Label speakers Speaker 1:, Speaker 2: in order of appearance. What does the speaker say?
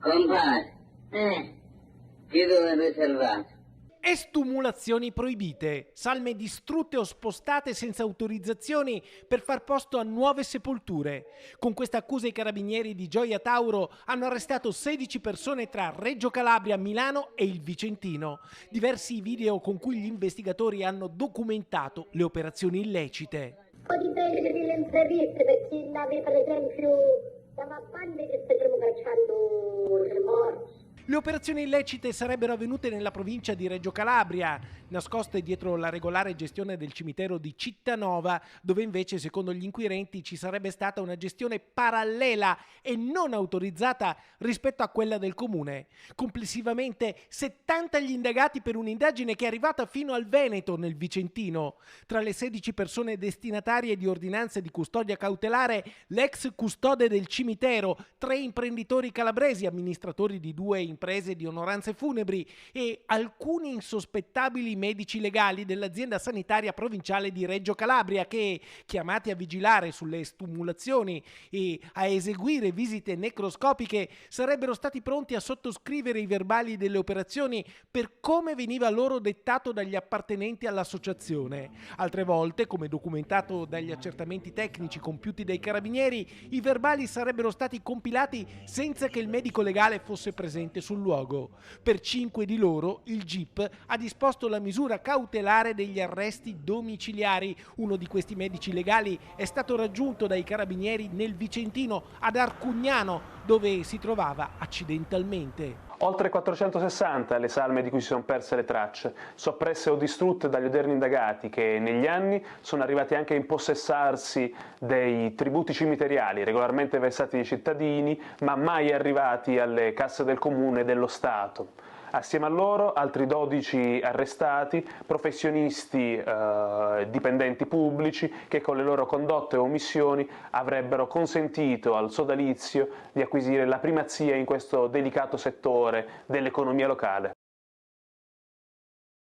Speaker 1: Compare, chi dovrebbe salvato?
Speaker 2: Estumulazioni proibite, salme distrutte o spostate senza autorizzazioni per far posto a nuove sepolture. Con questa accusa i carabinieri di Gioia Tauro hanno arrestato 16 persone tra Reggio Calabria, Milano e il Vicentino. Diversi i video con cui gli investigatori hanno documentato le operazioni illecite.
Speaker 3: Un po' di belle delle impreviste per chi l'aveva, per esempio, dava bande che stavano cacciando le morti.
Speaker 2: Le operazioni illecite sarebbero avvenute nella provincia di Reggio Calabria, nascoste dietro la regolare gestione del cimitero di Cittanova, dove invece, secondo gli inquirenti, ci sarebbe stata una gestione parallela e non autorizzata rispetto a quella del comune. Complessivamente 70 gli indagati per un'indagine che è arrivata fino al Veneto, nel Vicentino. Tra le 16 persone destinatarie di ordinanze di custodia cautelare, l'ex custode del cimitero, 3 imprenditori calabresi, amministratori di 2 imprese di onoranze funebri e alcuni insospettabili medici legali dell'azienda sanitaria provinciale di Reggio Calabria che, chiamati a vigilare sulle estumulazioni e a eseguire visite necroscopiche, sarebbero stati pronti a sottoscrivere i verbali delle operazioni per come veniva loro dettato dagli appartenenti all'associazione. Altre volte, come documentato dagli accertamenti tecnici compiuti dai carabinieri, i verbali sarebbero stati compilati senza che il medico legale fosse presente sul luogo. Per 5 di loro il GIP ha disposto la misura cautelare degli arresti domiciliari. Uno di questi medici legali è stato raggiunto dai carabinieri nel Vicentino, ad Arcugnano, dove si trovava accidentalmente.
Speaker 4: Oltre 460 le salme di cui si sono perse le tracce, soppresse o distrutte dagli odierni indagati che negli anni sono arrivati anche a impossessarsi dei tributi cimiteriali regolarmente versati dai cittadini, ma mai arrivati alle casse del comune e dello Stato. Assieme a loro altri 12 arrestati, professionisti, dipendenti pubblici che con le loro condotte o omissioni avrebbero consentito al sodalizio di acquisire la primazia in questo delicato settore dell'economia locale.